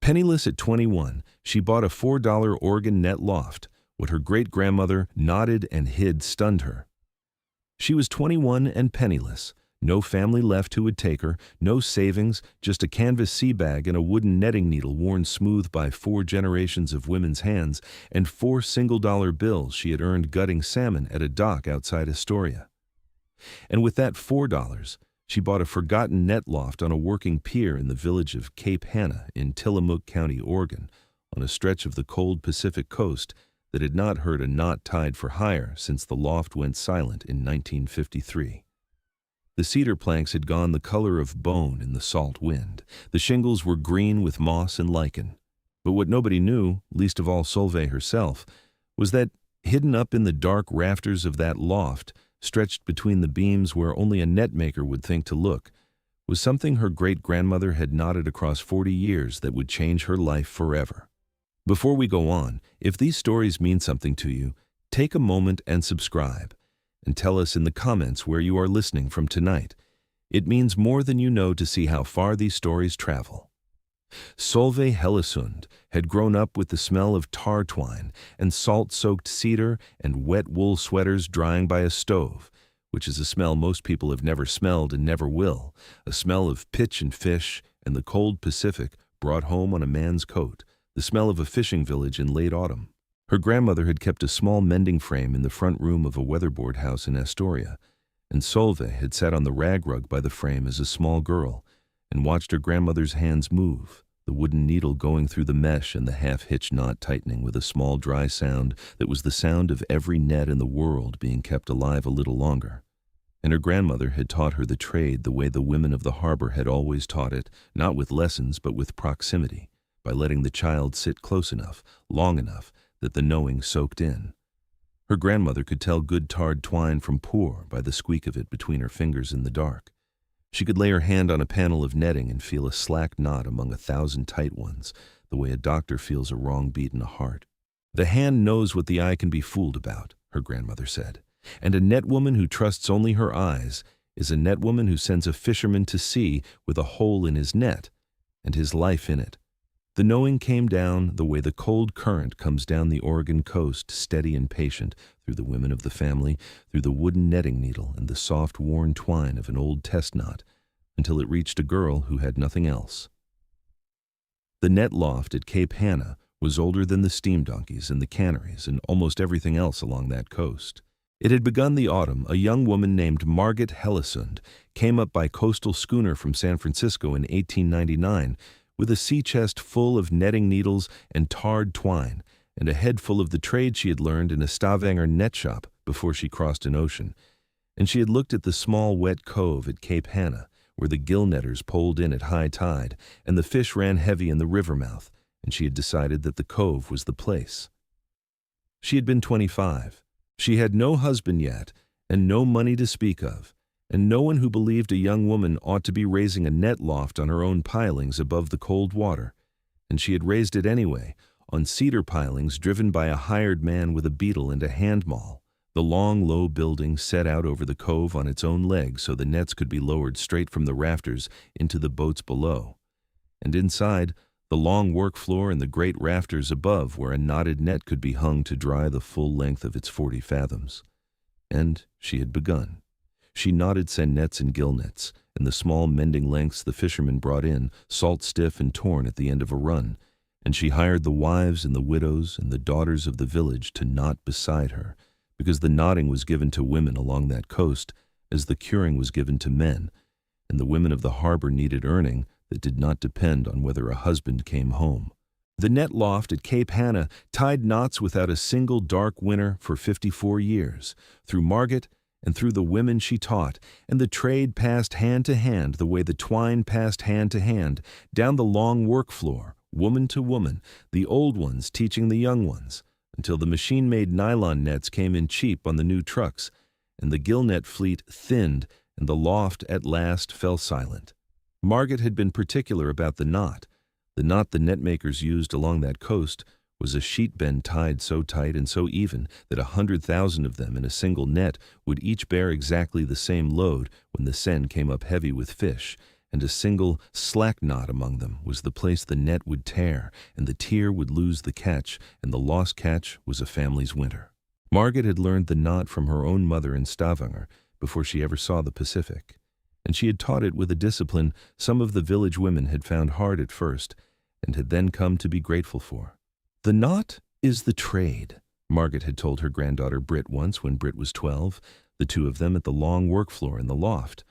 Penniless at 21, she bought a $4 Oregon net loft. What her great-grandmother knotted and hid stunned her. She was 21 and penniless. No family left who would take her, no savings, just a canvas sea bag and a wooden netting needle worn smooth by 4 generations of women's hands, and 4 single-dollar bills she had earned gutting salmon at a dock outside Astoria. And with that $4, she bought a forgotten net loft on a working pier in the village of Cape Hannah in Tillamook County, Oregon, on a stretch of the cold Pacific coast that had not heard a knot tied for hire since the loft went silent in 1953. The cedar planks had gone the color of bone in the salt wind. The shingles were green with moss and lichen. But what nobody knew, least of all Solveig herself, was that hidden up in the dark rafters of that loft, stretched between the beams where only a net maker would think to look, was something her great-grandmother had knotted across 40 years that would change her life forever. Before we go on, if these stories mean something to you, take a moment and subscribe, and tell us in the comments where you are listening from tonight. It means more than you know to see how far these stories travel. Solveig Hellesund had grown up with the smell of tar twine and salt-soaked cedar and wet wool sweaters drying by a stove, which is a smell most people have never smelled and never will, a smell of pitch and fish and the cold Pacific brought home on a man's coat, the smell of a fishing village in late autumn. Her grandmother had kept a small mending frame in the front room of a weatherboard house in Astoria, and Solveig had sat on the rag rug by the frame as a small girl and watched her grandmother's hands move, the wooden needle going through the mesh and the half-hitch knot tightening with a small dry sound that was the sound of every net in the world being kept alive a little longer. And her grandmother had taught her the trade the way the women of the harbor had always taught it, not with lessons but with proximity, by letting the child sit close enough, long enough, that the knowing soaked in. Her grandmother could tell good tarred twine from poor by the squeak of it between her fingers in the dark. She could lay her hand on a panel of netting and feel a slack knot among 1,000 tight ones, the way a doctor feels a wrong beat in a heart. The hand knows what the eye can be fooled about, her grandmother said, and a netwoman who trusts only her eyes is a netwoman who sends a fisherman to sea with a hole in his net and his life in it. The knowing came down the way the cold current comes down the Oregon coast, steady and patient, through the women of the family, through the wooden netting needle and the soft, worn twine of an old test knot, until it reached a girl who had nothing else. The net loft at Cape Hannah was older than the steam donkeys and the canneries and almost everything else along that coast. It had begun the autumn. A young woman named Margit Hellesund came up by coastal schooner from San Francisco in 1899 with a sea chest full of netting needles and tarred twine, and a head full of the trade she had learned in a Stavanger net shop before she crossed an ocean. And she had looked at the small wet cove at Cape Hannah, where the gill netters poled in at high tide, and the fish ran heavy in the river mouth, and she had decided that the cove was the place. She had been 25. She had no husband yet, and no money to speak of, and no one who believed a young woman ought to be raising a net loft on her own pilings above the cold water. And she had raised it anyway, on cedar pilings driven by a hired man with a beetle and a hand maul. The long, low building set out over the cove on its own legs so the nets could be lowered straight from the rafters into the boats below. And inside, the long work floor and the great rafters above where a knotted net could be hung to dry the full length of its 40 fathoms. And she had begun. She knotted send nets and gill nets, and the small mending lengths the fishermen brought in, salt-stiff and torn at the end of a run, and she hired the wives and the widows and the daughters of the village to knot beside her, because the knotting was given to women along that coast as the curing was given to men, and the women of the harbor needed earning that did not depend on whether a husband came home. The net loft at Cape Hannah tied knots without a single dark winter for 54 years, through Margit and through the women she taught, and the trade passed hand to hand the way the twine passed hand to hand, down the long work floor, woman to woman, the old ones teaching the young ones, until the machine-made nylon nets came in cheap on the new trucks, and the gill net fleet thinned, and the loft at last fell silent. Margit had been particular about the knot. The knot the netmakers used along that coast was a sheet bend tied so tight and so even that 100,000 of them in a single net would each bear exactly the same load when the seine came up heavy with fish, and a single slack knot among them was the place the net would tear, and the tear would lose the catch, and the lost catch was a family's winter. Margaret had learned the knot from her own mother in Stavanger before she ever saw the Pacific, and she had taught it with a discipline some of the village women had found hard at first and had then come to be grateful for. "The knot is the trade," Margaret had told her granddaughter Britt once when Britt was 12, the two of them at the long work floor in the loft.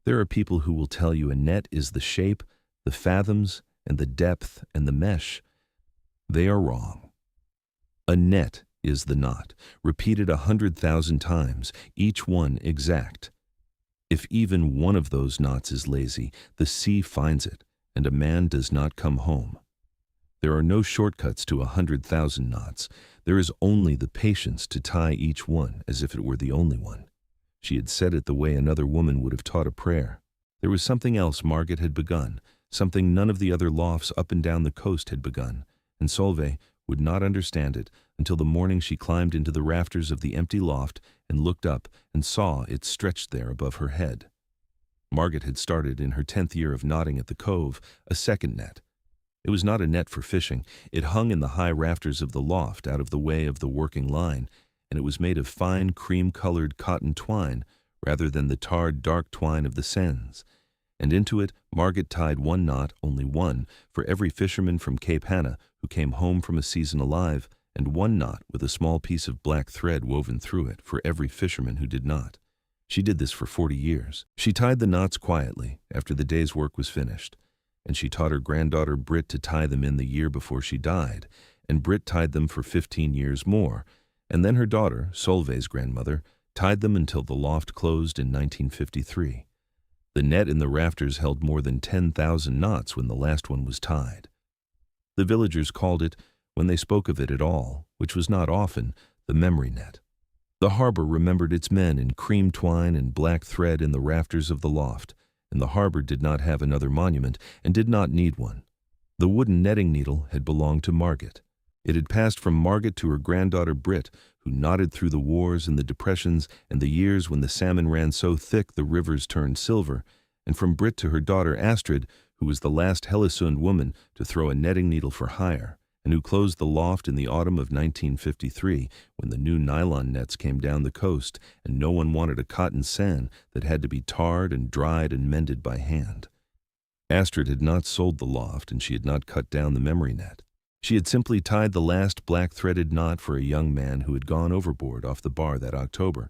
"There are people who will tell you a net is the shape, the fathoms, and the depth and the mesh. They are wrong. A net is the knot, repeated 100,000 times, each one exact. If even one of those knots is lazy, the sea finds it, and a man does not come home. There are no shortcuts to 100,000 knots. There is only the patience to tie each one as if it were the only one." She had said it the way another woman would have taught a prayer. There was something else Margaret had begun, something none of the other lofts up and down the coast had begun, and Solveig would not understand it until the morning she climbed into the rafters of the empty loft and looked up and saw it stretched there above her head. Margaret had started in her 10th year of knotting at the cove a second net. It was not a net for fishing. It hung in the high rafters of the loft out of the way of the working line, and it was made of fine cream-colored cotton twine rather than the tarred dark twine of the sands. And into it Margaret tied one knot, only one, for every fisherman from Cape Hannah who came home from a season alive, and one knot with a small piece of black thread woven through it for every fisherman who did not. She did this for 40 years. She tied the knots quietly after the day's work was finished, and she taught her granddaughter Britt to tie them in the year before she died, and Britt tied them for 15 years more, and then her daughter, Solveig's grandmother, tied them until the loft closed in 1953. The net in the rafters held more than 10,000 knots when the last one was tied. The villagers called it, when they spoke of it at all, which was not often, the memory net. The harbor remembered its men in cream twine and black thread in the rafters of the loft, and the harbor did not have another monument and did not need one. The wooden netting needle had belonged to Margaret. It had passed from Margaret to her granddaughter Britt, who knotted through the wars and the depressions and the years when the salmon ran so thick the rivers turned silver, and from Britt to her daughter Astrid, who was the last Hellesund woman to throw a netting needle for hire, and who closed the loft in the autumn of 1953 when the new nylon nets came down the coast and no one wanted a cotton seine that had to be tarred and dried and mended by hand. Astrid had not sold the loft and she had not cut down the memory net. She had simply tied the last black-threaded knot for a young man who had gone overboard off the bar that October,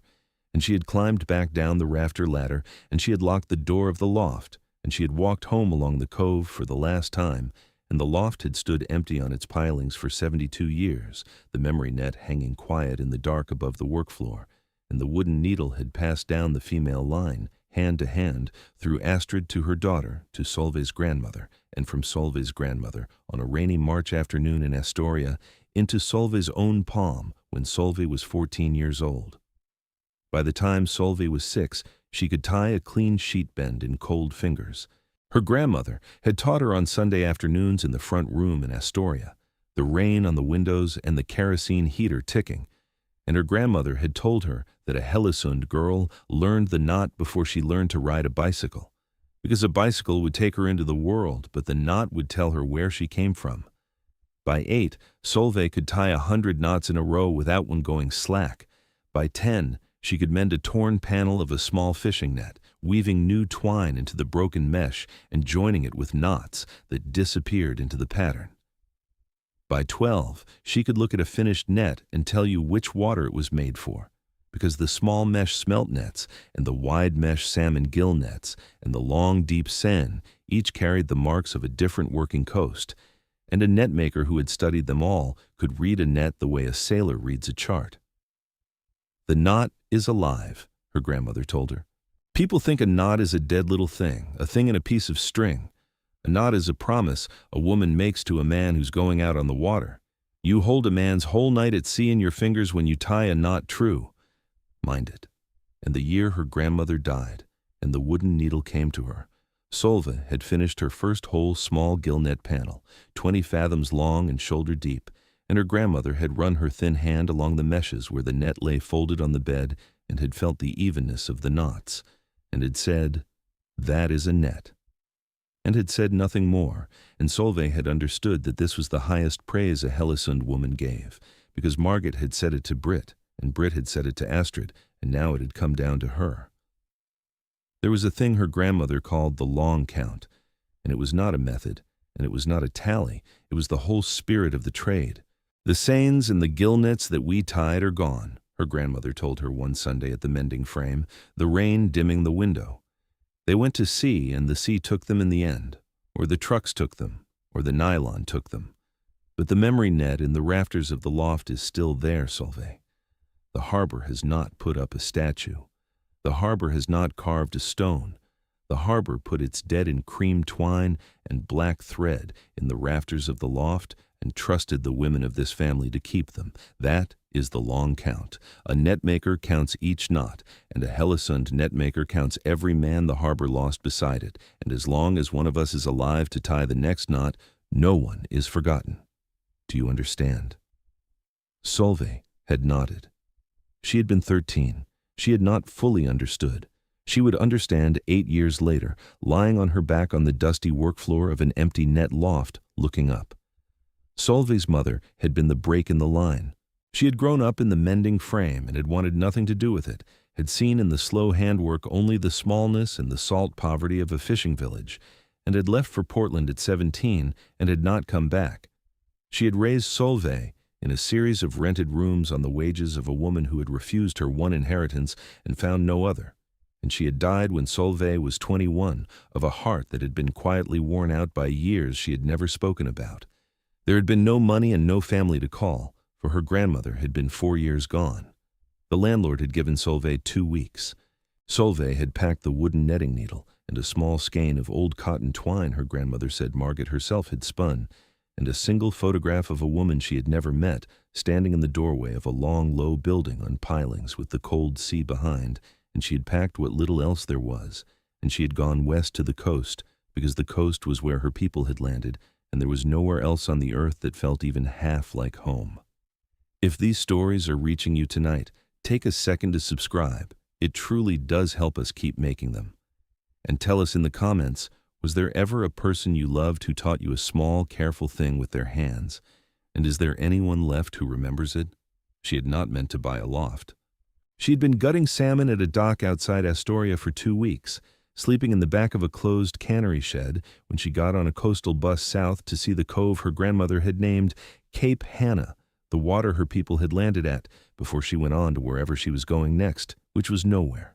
and she had climbed back down the rafter ladder, and she had locked the door of the loft, and she had walked home along the cove for the last time, and the loft had stood empty on its pilings for 72 years, the memory net hanging quiet in the dark above the work floor, and the wooden needle had passed down the female line, hand to hand, through Astrid to her daughter, to Solveig's grandmother, and from Solveig's grandmother, on a rainy March afternoon in Astoria, into Solveig's own palm when Solveig was 14 years old. By the time Solveig was 6, she could tie a clean sheet bend in cold fingers. Her grandmother had taught her on Sunday afternoons in the front room in Astoria, the rain on the windows and the kerosene heater ticking, and her grandmother had told her that a Hellesund girl learned the knot before she learned to ride a bicycle, because a bicycle would take her into the world, but the knot would tell her where she came from. By 8, Solveig could tie 100 knots in a row without one going slack. By 10, she could mend a torn panel of a small fishing net, weaving new twine into the broken mesh and joining it with knots that disappeared into the pattern. By 12, she could look at a finished net and tell you which water it was made for, because the small mesh smelt nets and the wide mesh salmon gill nets and the long deep seine each carried the marks of a different working coast, and a net maker who had studied them all could read a net the way a sailor reads a chart. "The knot is alive," her grandmother told her. "People think a knot is a dead little thing, a thing in a piece of string. A knot is a promise a woman makes to a man who's going out on the water. You hold a man's whole night at sea in your fingers when you tie a knot true. Mind it." And the year her grandmother died, and the wooden needle came to her, Solveig had finished her first whole small gill net panel, 20 fathoms long and shoulder deep, and her grandmother had run her thin hand along the meshes where the net lay folded on the bed and had felt the evenness of the knots, and had said, "That is a net." and had said nothing more, and Solveig had understood that this was the highest praise a Hellesund woman gave, because Margit had said it to Britt, and Britt had said it to Astrid, and now it had come down to her. There was a thing her grandmother called the long count, and it was not a method, and it was not a tally, it was the whole spirit of the trade. The seines and the gill nets that we tied are gone, her grandmother told her one Sunday at the mending frame, the rain dimming the window. They went to sea, and the sea took them in the end, or the trucks took them, or the nylon took them. But the memory net in the rafters of the loft is still there, Solveig. The harbor has not put up a statue. The harbor has not carved a stone. The harbor put its dead in cream twine and black thread in the rafters of the loft and trusted the women of this family to keep them. That is the long count. A netmaker counts each knot, and a Hellesund netmaker counts every man the harbor lost beside it, and as long as one of us is alive to tie the next knot, no one is forgotten. Do you understand? Solveig had nodded. She had been 13. She had not fully understood. She would understand 8 years later, lying on her back on the dusty work floor of an empty net loft, looking up. Solveig's mother had been the break in the line. She had grown up in the mending frame and had wanted nothing to do with it, had seen in the slow handwork only the smallness and the salt poverty of a fishing village, and had left for Portland at 17 and had not come back. She had raised Solveig in a series of rented rooms on the wages of a woman who had refused her one inheritance and found no other, and she had died when Solveig was 21 of a heart that had been quietly worn out by years she had never spoken about. There had been no money and no family to call, for her grandmother had been 4 years gone. The landlord had given Solveig 2 weeks. Solveig had packed the wooden netting needle and a small skein of old cotton twine her grandmother said Margit herself had spun, and a single photograph of a woman she had never met, standing in the doorway of a long, low building on pilings with the cold sea behind, and she had packed what little else there was, and she had gone west to the coast, because the coast was where her people had landed, and there was nowhere else on the earth that felt even half like home. If these stories are reaching you tonight, take a second to subscribe. It truly does help us keep making them. And tell us in the comments, was there ever a person you loved who taught you a small, careful thing with their hands? And is there anyone left who remembers it? She had not meant to buy a loft. She had been gutting salmon at a dock outside Astoria for 2 weeks, sleeping in the back of a closed cannery shed when she got on a coastal bus south to see the cove her grandmother had named Cape Hannah, the water her people had landed at, before she went on to wherever she was going next, which was nowhere.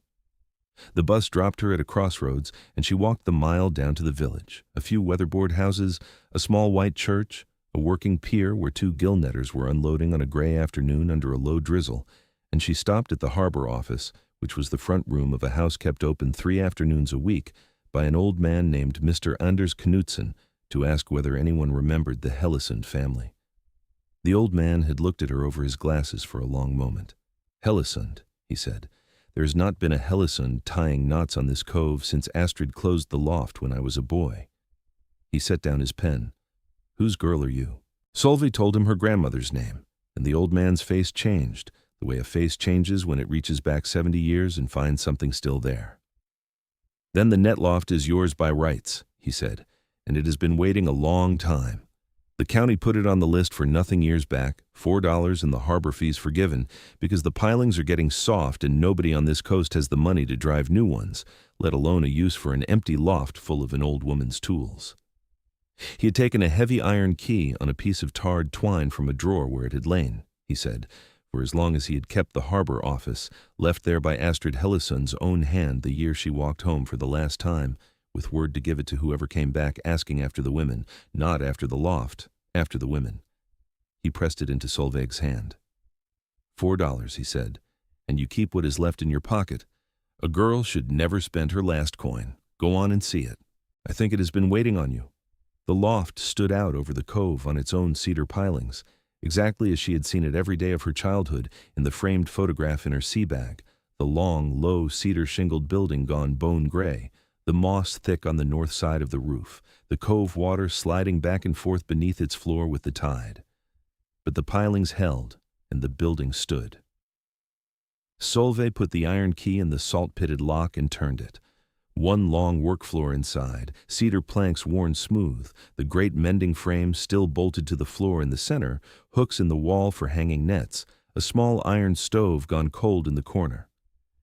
The bus dropped her at a crossroads, and she walked the mile down to the village, a few weatherboard houses, a small white church, a working pier where 2 gill netters were unloading on a gray afternoon under a low drizzle, and she stopped at the harbor office, which was the front room of a house kept open 3 afternoons a week by an old man named Mr. Anders Knudsen, to ask whether anyone remembered the Hellesund family. The old man had looked at her over his glasses for a long moment. "Hellesund," he said. "There has not been a Hellesund tying knots on this cove since Astrid closed the loft when I was a boy." He set down his pen. "Whose girl are you?" Solveig told him her grandmother's name, and the old man's face changed, the way a face changes when it reaches back 70 years and finds something still there. "Then the net loft is yours by rights," he said, "and it has been waiting a long time. The county put it on the list for nothing years back, $4 and the harbor fees forgiven, because the pilings are getting soft and nobody on this coast has the money to drive new ones, let alone a use for an empty loft full of an old woman's tools." He had taken a heavy iron key on a piece of tarred twine from a drawer where it had lain, he said, for as long as he had kept the harbor office, left there by Astrid Hellesund's own hand the year she walked home for the last time, with word to give it to whoever came back asking after the women, not after the loft, after the women. He pressed it into Solveig's hand. $4, he said, "and you keep what is left in your pocket. A girl should never spend her last coin. Go on and see it. I think it has been waiting on you." The loft stood out over the cove on its own cedar pilings, exactly as she had seen it every day of her childhood in the framed photograph in her sea bag, the long, low, cedar-shingled building gone bone gray, the moss thick on the north side of the roof, the cove water sliding back and forth beneath its floor with the tide. But the pilings held, and the building stood. Solveig put the iron key in the salt-pitted lock and turned it. One long work floor inside, cedar planks worn smooth, the great mending frame still bolted to the floor in the center, hooks in the wall for hanging nets, a small iron stove gone cold in the corner.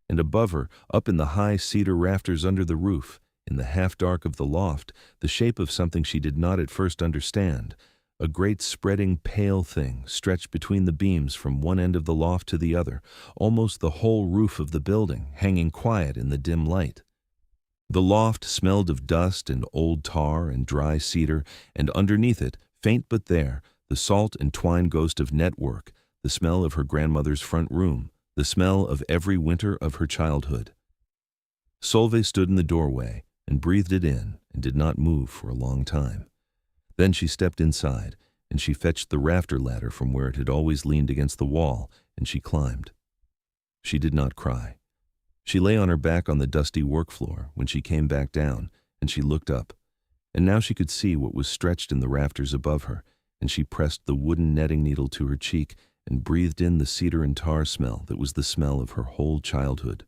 And above her, up in the high cedar rafters under the roof, in the half-dark of the loft, the shape of something she did not at first understand, a great spreading pale thing stretched between the beams from one end of the loft to the other, almost the whole roof of the building, hanging quiet in the dim light. The loft smelled of dust and old tar and dry cedar, and underneath it, faint but there, the salt and twine ghost of network, the smell of her grandmother's front room, the smell of every winter of her childhood. Solveig stood in the doorway and breathed it in and did not move for a long time. Then she stepped inside, and she fetched the rafter ladder from where it had always leaned against the wall, and she climbed. She did not cry. She lay on her back on the dusty work floor when she came back down, and she looked up, and now she could see what was stretched in the rafters above her, and she pressed the wooden netting needle to her cheek and breathed in the cedar and tar smell that was the smell of her whole childhood.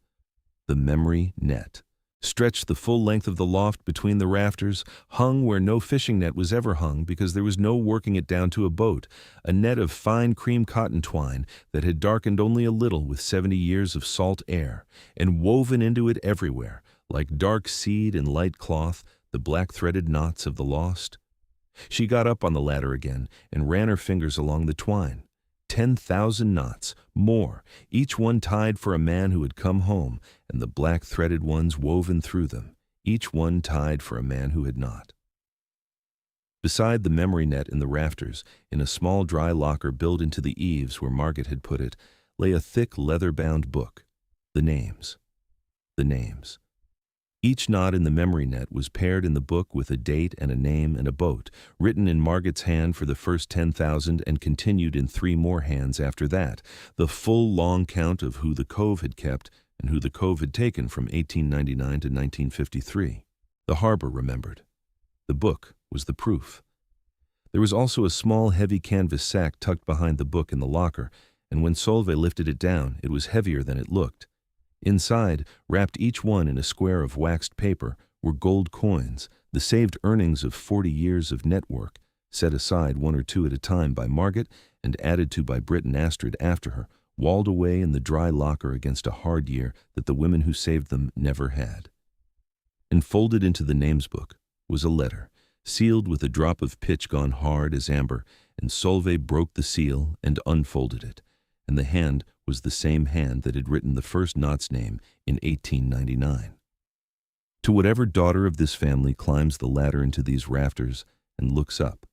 The memory net, stretched the full length of the loft between the rafters, hung where no fishing net was ever hung because there was no working it down to a boat, a net of fine cream cotton twine that had darkened only a little with 70 years of salt air, and woven into it everywhere, like dark seed and light cloth, the black-threaded knots of the lost. She got up on the ladder again and ran her fingers along the twine. 10,000 knots, more, each one tied for a man who had come home, and the black-threaded ones woven through them, each one tied for a man who had not. Beside the memory net in the rafters, in a small dry locker built into the eaves where Margaret had put it, lay a thick leather-bound book. The names. The names. Each knot in the memory net was paired in the book with a date and a name and a boat, written in Margaret's hand for the first 10,000 and continued in 3 more hands after that, the full long count of who the Cove had kept and who the Cove had taken from 1899 to 1953. The harbor remembered. The book was the proof. There was also a small heavy canvas sack tucked behind the book in the locker, and when Solveig lifted it down, it was heavier than it looked. Inside, wrapped each one in a square of waxed paper, were gold coins, the saved earnings of 40 years of network, set aside 1 or 2 at a time by Margaret and added to by Britt and Astrid after her, walled away in the dry locker against a hard year that the women who saved them never had. And folded into the names book was a letter, sealed with a drop of pitch gone hard as amber, and Solveig broke the seal and unfolded it, and the hand was the same hand that had written the first knot's name in 1899. To whatever daughter of this family climbs the ladder into these rafters and looks up.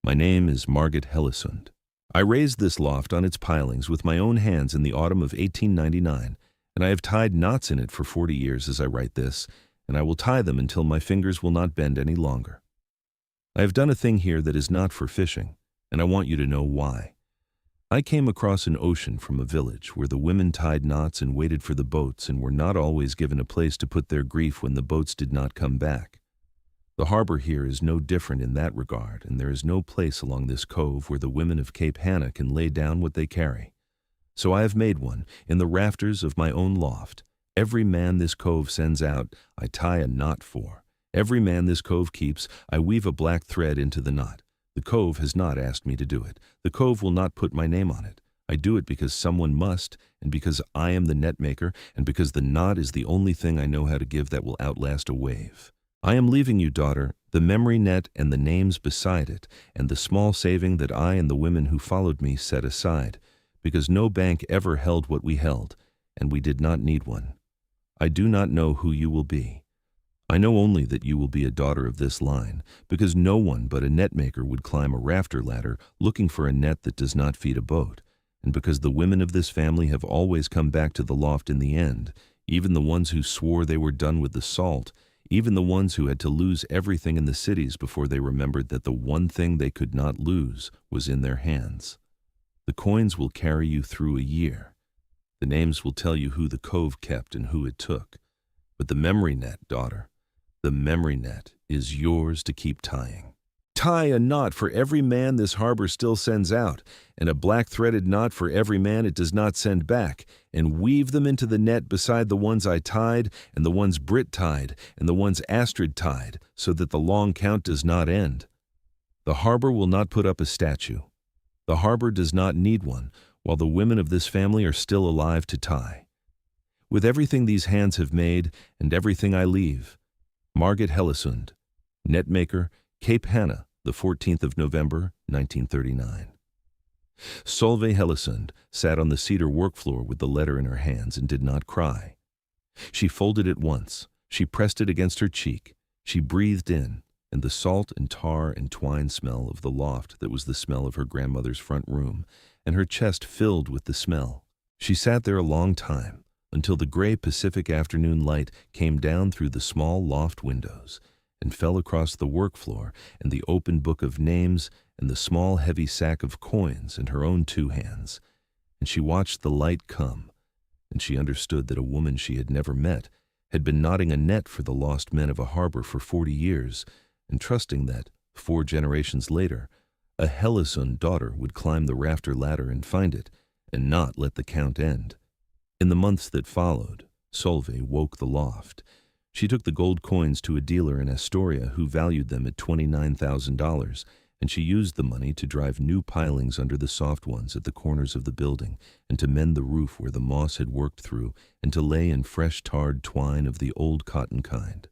My name is Margaret Hellesund. I raised this loft on its pilings with my own hands in the autumn of 1899, and I have tied knots in it for 40 years as I write this, and I will tie them until my fingers will not bend any longer. I have done a thing here that is not for fishing, and I want you to know why. I came across an ocean from a village where the women tied knots and waited for the boats and were not always given a place to put their grief when the boats did not come back. The harbor here is no different in that regard, and there is no place along this cove where the women of Cape Hannah can lay down what they carry. So I have made one, in the rafters of my own loft. Every man this cove sends out, I tie a knot for. Every man this cove keeps, I weave a black thread into the knot. The Cove has not asked me to do it. The Cove will not put my name on it. I do it because someone must, and because I am the net maker, and because the knot is the only thing I know how to give that will outlast a wave. I am leaving you, daughter, the memory net and the names beside it, and the small saving that I and the women who followed me set aside, because no bank ever held what we held, and we did not need one. I do not know who you will be. I know only that you will be a daughter of this line, because no one but a net maker would climb a rafter ladder looking for a net that does not feed a boat, and because the women of this family have always come back to the loft in the end, even the ones who swore they were done with the salt, even the ones who had to lose everything in the cities before they remembered that the one thing they could not lose was in their hands. The coins will carry you through a year. The names will tell you who the Cove kept and who it took. But the memory net, daughter, the memory net is yours to keep tying. Tie a knot for every man this harbor still sends out, and a black-threaded knot for every man it does not send back, and weave them into the net beside the ones I tied, and the ones Brit tied, and the ones Astrid tied, so that the long count does not end. The harbor will not put up a statue. The harbor does not need one, while the women of this family are still alive to tie. With everything these hands have made, and everything I leave. Margit Hellesund, Netmaker, Cape Hannah, the 14th of November, 1939. Solveig Hellesund sat on the cedar work floor with the letter in her hands and did not cry. She folded it once, she pressed it against her cheek, she breathed in, and the salt and tar and twine smell of the loft that was the smell of her grandmother's front room, and her chest filled with the smell. She sat there a long time, until the gray Pacific afternoon light came down through the small loft windows and fell across the work floor and the open book of names and the small heavy sack of coins in her own two hands. And she watched the light come, and she understood that a woman she had never met had been knotting a net for the lost men of a harbor for 40 years, and trusting that, 4 generations later, a Hellesund daughter would climb the rafter ladder and find it, and not let the count end. In the months that followed, Solveig woke the loft. She took the gold coins to a dealer in Astoria who valued them at $29,000, and she used the money to drive new pilings under the soft ones at the corners of the building, and to mend the roof where the moss had worked through, and to lay in fresh tarred twine of the old cotton kind.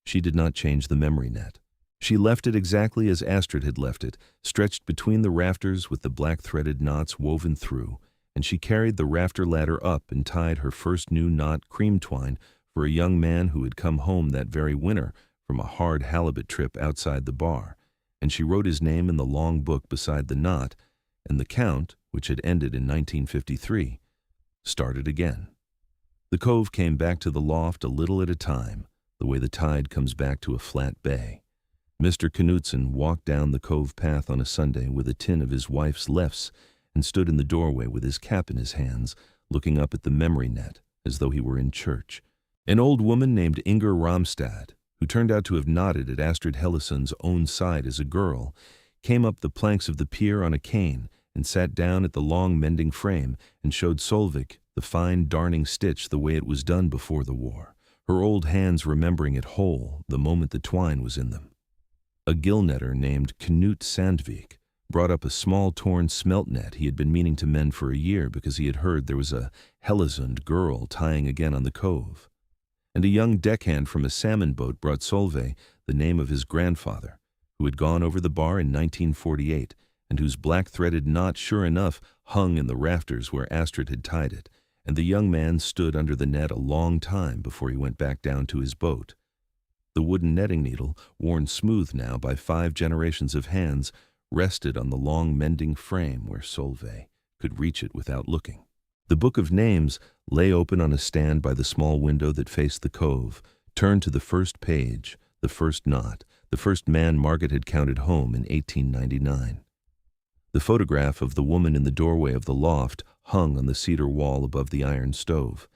She did not change the memory net. She left it exactly as Astrid had left it, stretched between the rafters with the black threaded knots woven through, and she carried the rafter ladder up and tied her first new knot cream twine for a young man who had come home that very winter from a hard halibut trip outside the bar, and she wrote his name in the long book beside the knot, and the count, which had ended in 1953, started again. The cove came back to the loft a little at a time, the way the tide comes back to a flat bay. Mr. Knudsen walked down the cove path on a Sunday with a tin of his wife's lefse and stood in the doorway with his cap in his hands, looking up at the memory net as though he were in church. An old woman named Inger Ramstad, who turned out to have knotted at Astrid Hellesund's own side as a girl, came up the planks of the pier on a cane and sat down at the long mending frame and showed Solveig the fine darning stitch the way it was done before the war, her old hands remembering it whole the moment the twine was in them. A gill netter named Knut Sandvik brought up a small torn smelt net he had been meaning to mend for a year because he had heard there was a Hellesund girl tying again on the cove. And a young deckhand from a salmon boat brought Solveig the name of his grandfather, who had gone over the bar in 1948, and whose black-threaded knot sure enough hung in the rafters where Astrid had tied it, and the young man stood under the net a long time before he went back down to his boat. The wooden netting needle, worn smooth now by 5 generations of hands, rested on the long mending frame where Solveig could reach it without looking. The book of names lay open on a stand by the small window that faced the cove, turned to the first page, the first knot, the first man Margit had counted home in 1899. The photograph of the woman in the doorway of the loft hung on the cedar wall above the iron stove,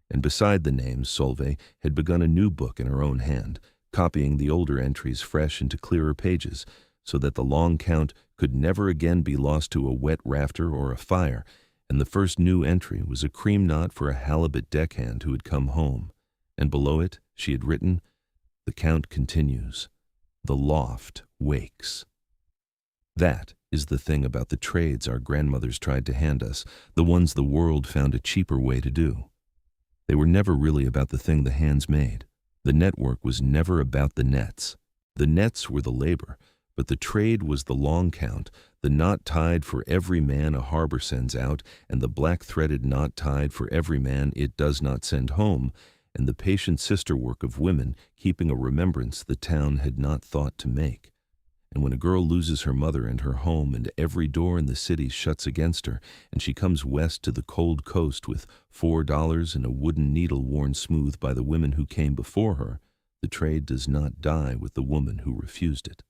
and beside the names Solveig had begun a new book in her own hand, copying the older entries fresh into clearer pages, so that the long count could never again be lost to a wet rafter or a fire, and the first new entry was a cream knot for a halibut deckhand who had come home, and below it she had written, "The count continues. The loft wakes." That is the thing about the trades our grandmothers tried to hand us, the ones the world found a cheaper way to do. They were never really about the thing the hands made. The network was never about the nets. The nets were the labor, but the trade was the long count, the knot tied for every man a harbor sends out, and the black-threaded knot tied for every man it does not send home, and the patient sister work of women keeping a remembrance the town had not thought to make. And when a girl loses her mother and her home, and every door in the city shuts against her, and she comes west to the cold coast with $4 and a wooden needle worn smooth by the women who came before her, the trade does not die with the woman who refused it.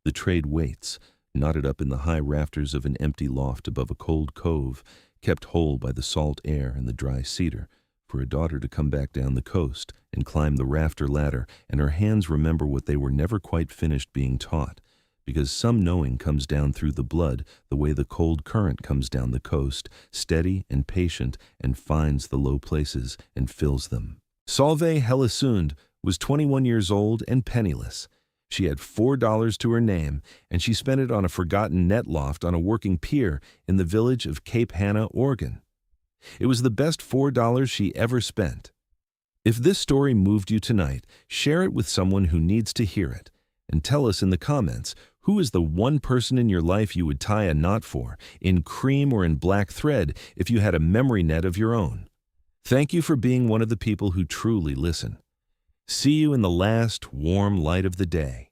The trade waits, knotted up in the high rafters of an empty loft above a cold cove, kept whole by the salt air and the dry cedar, for a daughter to come back down the coast and climb the rafter ladder, and her hands remember what they were never quite finished being taught, because some knowing comes down through the blood the way the cold current comes down the coast, steady and patient, and finds the low places and fills them. Solveig Hellesund was 21 years old and penniless. She had $4 to her name, and she spent it on a forgotten net loft on a working pier in the village of Cape Hannah, Oregon. It was the best $4 she ever spent. If this story moved you tonight, share it with someone who needs to hear it, and tell us in the comments, who is the one person in your life you would tie a knot for, in cream or in black thread, if you had a memory net of your own? Thank you for being one of the people who truly listen. See you in the last warm light of the day.